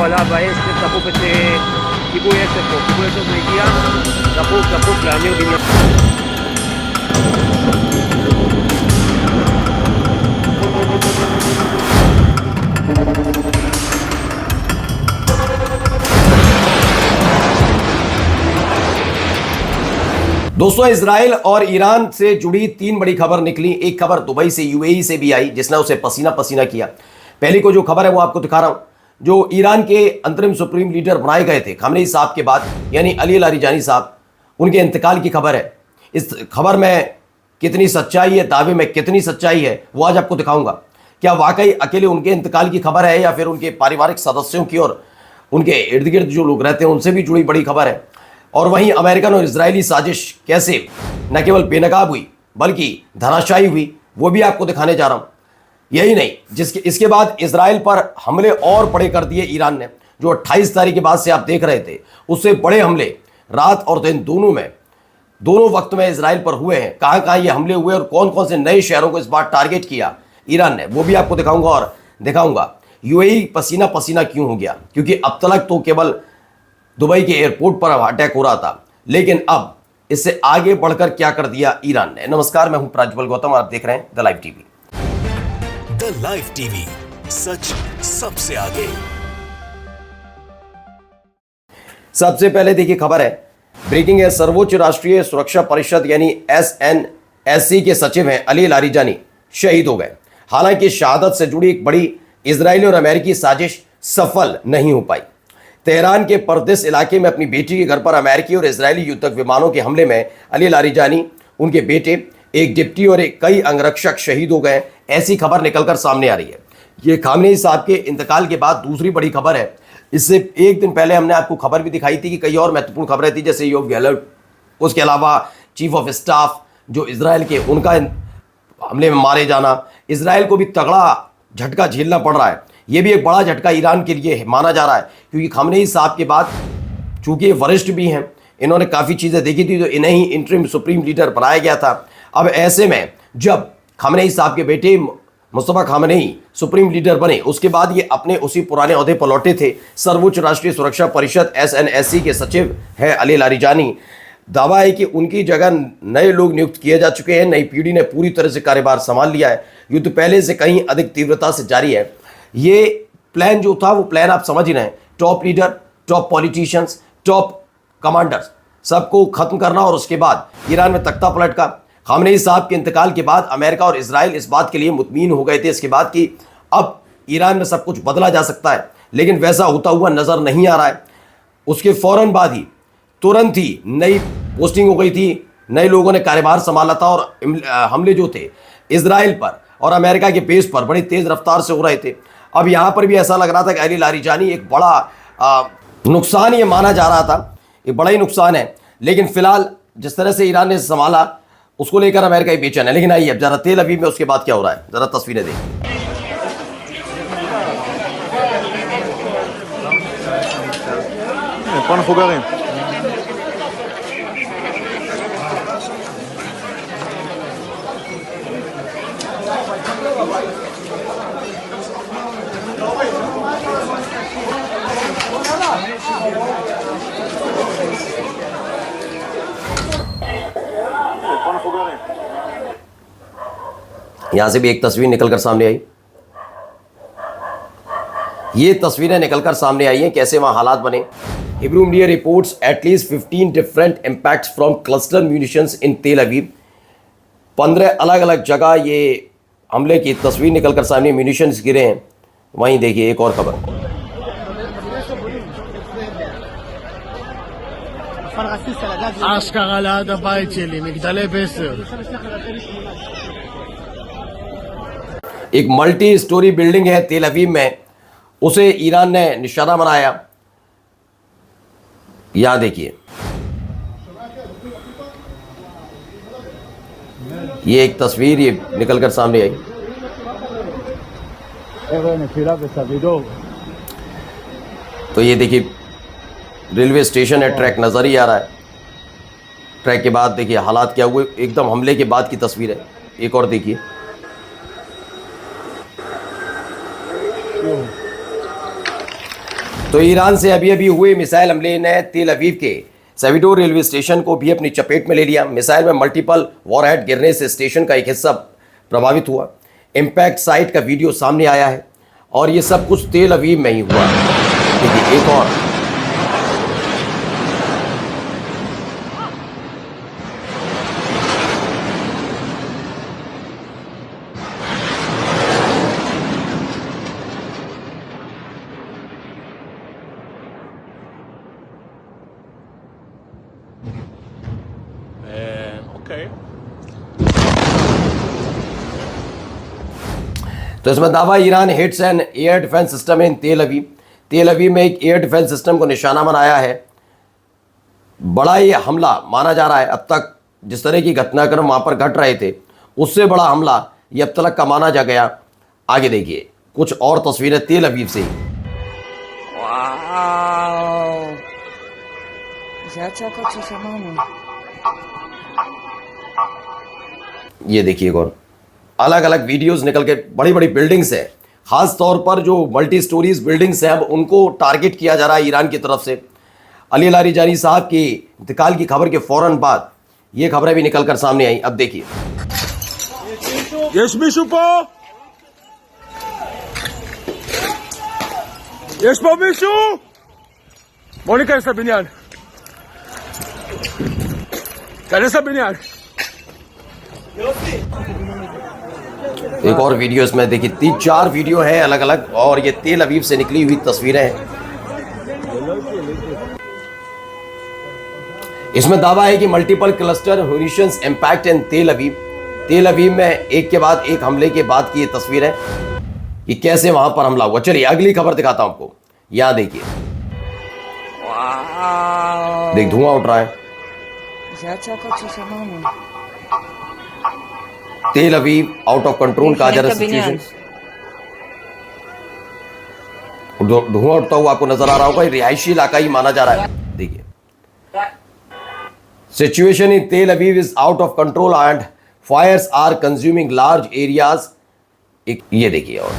בעסק, דחוף את כיבוי אש פה, כיבוי אש עוד מגיע, דחוף להמיר בניין. दोस्तों, इजराइल और ईरान से जुड़ी 3 बड़ी खबर निकली। एक खबर दुबई से, यूएई से भी आई, जिसने उसे पसीना पसीना किया। पहली को जो खबर है वो आपको दिखा रहा हूं। जो ईरान के अंतरिम सुप्रीम लीडर बनाए गए थे खामनेई साहब के बाद, यानी अली लारिजानी साहब, उनके इंतकाल की खबर है। इस खबर में कितनी सच्चाई है, दावे में कितनी सच्चाई है, वो आज आपको दिखाऊंगा। क्या वाकई अकेले उनके इंतकाल की खबर है या फिर उनके पारिवारिक सदस्यों की और उनके इर्द गिर्द जो लोग रहते हैं उनसे भी जुड़ी बड़ी खबर है। और वहीं अमेरिकन और इजरायली साजिश कैसे न केवल बेनकाब हुई बल्कि धराशायी हुई, वो भी आपको दिखाने जा रहा हूं। यही नहीं, इसके बाद इजराइल पर हमले और बड़े कर दिए ईरान ने। जो 28 तारीख के बाद से आप देख रहे थे, उससे बड़े हमले रात और दिन दोनों वक्त में इजराइल पर हुए हैं। कहां कहां ये हमले हुए और कौन कौन से नए शहरों को इस बार टारगेट किया ईरान ने, वो भी आपको दिखाऊंगा। और दिखाऊंगा यूएई पसीना पसीना क्यों हो गया, क्योंकि अब तक तो केवल दुबई के एयरपोर्ट पर अटैक हो रहा था, लेकिन अब इससे आगे बढ़कर क्या कर दिया ईरान ने। नमस्कार, मैं हूं प्रज्वल गौतम, आप देख रहे हैं the live TV. The live TV, सच सबसे आगे। सबसे पहले देखिए खबर है, ब्रेकिंग है। सर्वोच्च राष्ट्रीय सुरक्षा परिषद यानी एसएनएससी के सचिव हैं अली लारिजानी शहीद हो गए। हालांकि शहादत से जुड़ी एक बड़ी इजरायली और अमेरिकी साजिश सफल नहीं हो पाई। तेहरान के परदेस इलाके में अपनी बेटी के घर पर अमेरिकी और इजरायली युद्धक विमानों के हमले में अली लारिजानी, उनके बेटे, एक डिप्टी और कई अंगरक्षक शहीद हो गए। ऐसी खबर निकलकर सामने आ रही है। ये खामनेई साहब के इंतकाल के बाद दूसरी बड़ी खबर है। इससे एक दिन पहले हमने आपको खबर भी दिखाई थी कि कई और महत्वपूर्ण खबरें थी, जैसे योव गैलर्ट, उसके अलावा चीफ ऑफ स्टाफ जो इजराइल के, उनका हमले में मारे जाना। इजराइल को भी तगड़ा झटका झेलना पड़ रहा है। ये भी एक बड़ा झटका ईरान के लिए माना जा रहा है, क्योंकि खामनेई साहब के बाद चूंकि ये वरिष्ठ भी हैं, इन्होंने काफ़ी चीज़ें देखी थी, तो इन्हें ही इंटरिम सुप्रीम लीडर बनाया गया था। अब ऐसे में जब खामनेई साहब के बेटे मुस्तफा खामनेई सुप्रीम लीडर बने, उसके बाद ये अपने उसी पुराने ओहदे पर लौटे थे। सर्वोच्च राष्ट्रीय सुरक्षा परिषद एसएनएससी के सचिव है अली लारिजानी। दावा है कि उनकी जगह नए लोग नियुक्त किए जा चुके हैं। नई पीढ़ी ने पूरी तरह से कार्यभार संभाल लिया है। युद्ध पहले से कहीं अधिक तीव्रता से जारी है। ये प्लान जो था वो प्लान आप समझ ही रहे हैं। Top leader, top politicians, top commanders, सबको खत्म करना और उसके बाद ईरान में तख्ता पलट का। खामनेई साहब के इंतकाल के बाद अमेरिका और इजराइल इस बात के लिए मुतमीन हो गए थे इसके बाद कि अब ईरान में सब कुछ बदला जा सकता है, लेकिन वैसा होता हुआ नजर नहीं आ रहा है। उसके फौरन बाद ही तुरंत ही नई पोस्टिंग हो गई थी, नए लोगों ने कार्यभार संभाला था और हमले जो थे इजराइल पर और अमेरिका के बेस पर बड़ी तेज रफ्तार से हो रहे थे। अब यहाँ पर भी ऐसा लग रहा था कि अली लारिजानी एक बड़ा नुकसान ये माना जा रहा था, एक बड़ा ही नुकसान है। लेकिन फिलहाल जिस तरह से ईरान ने संभाला उसको लेकर अमेरिका ही बेचैन है। लेकिन आइए अब जरा तेल अवीव में उसके बाद क्या हो रहा है, जरा तस्वीरें देखिए। यहां से भी एक तस्वीर निकलकर सामने आई। ये तस्वीरें निकलकर सामने आई हैं कैसे वहां हालात बने। Hebrew media reports at least 15 different impacts from cluster munitions in Tel Aviv. 15 अलग अलग जगह ये हमले की तस्वीर निकलकर सामने, म्यूनिशंस गिरे हैं। वहीं देखिए एक और खबर। אשכרה ליד הבית שלי, מגדלי בסר. एक मल्टी स्टोरी बिल्डिंग है तेल अवीव में, उसे ईरान ने निशाना बनाया। यहां देखिए, ये एक तस्वीर ये निकलकर सामने आई। तो ये देखिए रेलवे स्टेशन है, ट्रैक नजर ही आ रहा है। ट्रैक के बाद देखिए हालात क्या हुए, एकदम हमले के बाद की तस्वीर है। एक और देखिए, तो ईरान से अभी अभी हुए मिसाइल हमले ने तेल अवीव के सेविडोर रेलवे स्टेशन को भी अपनी चपेट में ले लिया। मिसाइल में मल्टीपल वॉरहेड गिरने से स्टेशन का एक हिस्सा प्रभावित हुआ। इम्पैक्ट साइट का वीडियो सामने आया है और ये सब कुछ तेल अवीव में ही हुआ। देखिए एक और Okay. तो इसमें दावा Iran hits an air defence system in Tel Aviv. तेल अवीव में एक एयर डिफेंस सिस्टम को निशाना बनाया है। बड़ा ये हमला माना जा रहा है। अब तक जिस तरह की घटनाक्रम वहां पर घट रहे थे उससे बड़ा हमला ये अब तक का माना जा गया। आगे देखिए कुछ और तस्वीरें तेल अवीव से ही। Wow. Zaczekać się samemu. ये देखिए और अलग अलग वीडियोस निकल के बड़ी बड़ी बिल्डिंग्स है, खास तौर पर जो मल्टी स्टोरीज बिल्डिंग्स हैं अब उनको टारगेट किया जा रहा है ईरान की तरफ से। अली लारीजानी साहब की इंतकाल की खबर के फौरन बाद ये खबरें भी निकल कर सामने आई। अब देखिए Jest Miszupo? Jest po Miszu? Monika jest Sabinian. Kare Sabinian. एक और वीडियो इसमें देखिए 3-4 वीडियो है अलग अलग और ये तेल अवीव से निकली हुई तस्वीरें हैं। इसमें दावा है कि मल्टीपल क्लस्टर म्यूनिशंस इंपैक्ट इन तेल अवीव। तेल अवीव में एक के बाद एक हमले के बाद की ये तस्वीर है कि कैसे वहां पर हमला हुआ। चलिए अगली खबर दिखाता हूं आपको। यहां देखिए Wow. देख धुआं उठ रहा है। Zaczekać się samemu. तेल अवीव आउट ऑफ कंट्रोल कहा जा रहा है सिचुएशन। धुआं उठता हुआ आपको नजर आ रहा होगा। ये रिहायशी इलाका ही माना जा रहा है। देखिए situation in Tel Aviv is out of control and fires are consuming large areas. ये देखिए और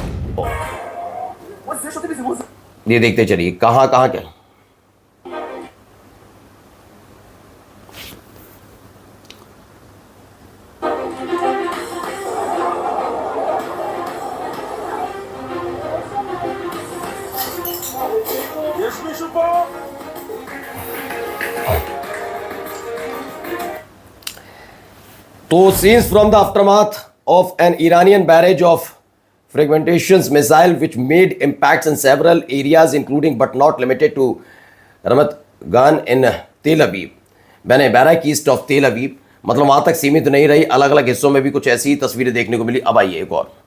ये देखते चलिए कहां कहां क्या Jest Miszupo? तो scenes from the aftermath of an Iranian barrage of fragmentations missile which made impacts in several areas including but not limited to Ramat Gan in Tel Aviv, मैंने बैरक ईस्ट ऑफ तेल अवीव, मतलब वहां तक सीमित नहीं रही, अलग अलग हिस्सों में भी कुछ ऐसी ही तस्वीरें देखने को मिली। अब आइए एक और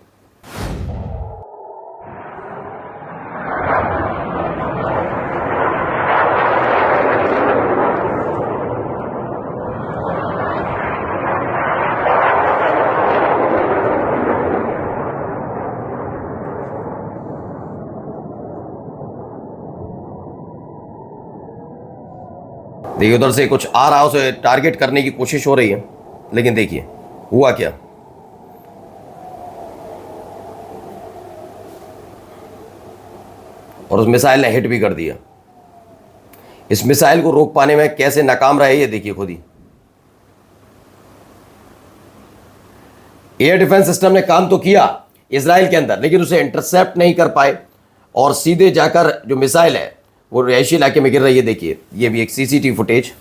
देखिए उधर से कुछ आ रहा है, उसे टारगेट करने की कोशिश हो रही है, लेकिन देखिए हुआ क्या। और उस मिसाइल ने हिट भी कर दिया। इस मिसाइल को रोक पाने में कैसे नाकाम रहे ये देखिए खुद ही। एयर डिफेंस सिस्टम ने काम तो किया इजराइल के अंदर, लेकिन उसे इंटरसेप्ट नहीं कर पाए और सीधे जाकर जो मिसाइल है वो रिहायशी इलाके में गिर रही है। देखिए ये भी एक सीसीटीवी फुटेज।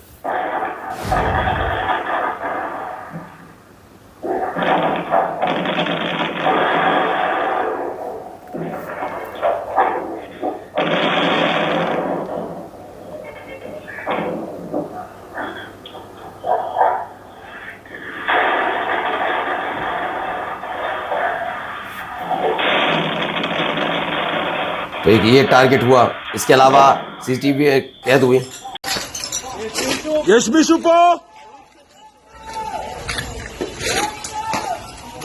तो एक ये टारगेट हुआ, इसके अलावा सीसीटीवी कैद हुई। Jest Miszupo?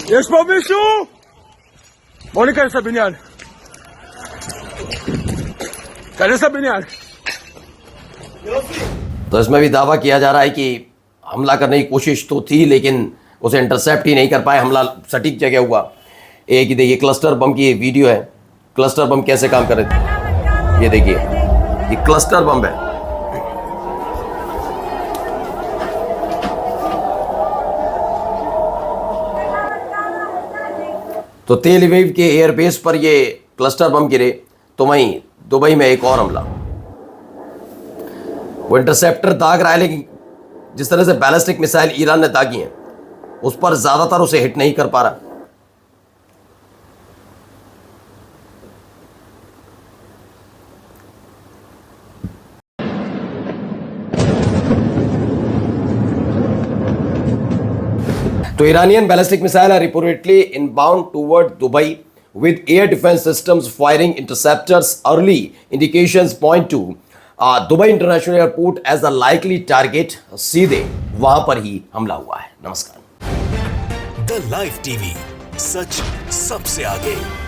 Jest po Miszu? Monika jest Sabinian. Kare Sabinian. तो इसमें भी दावा किया जा रहा है कि हमला करने की कोशिश तो थी लेकिन उसे इंटरसेप्ट ही नहीं कर पाए, हमला सटीक जगह हुआ। एक ही देखिए क्लस्टर बम की वीडियो है, क्लस्टर बम कैसे काम कर रहे थे ये देखिए। ये क्लस्टर बम है। तो तेल अवीव के एयरबेस पर ये क्लस्टर बम गिरे, तो वहीं दुबई में एक और हमला। वो इंटरसेप्टर दाग रहा है, लेकिन जिस तरह से बैलिस्टिक मिसाइल ईरान ने दागी हैं उस पर ज्यादातर उसे हिट नहीं कर पा रहा। तो Iranian ballistic missile are reportedly inbound toward Dubai with air defense systems firing interceptors. Early indications point to Dubai International Airport as a likely target. सीधे वहां पर ही हमला हुआ है। नमस्कार। द लाइव टीवी, सच सबसे आगे।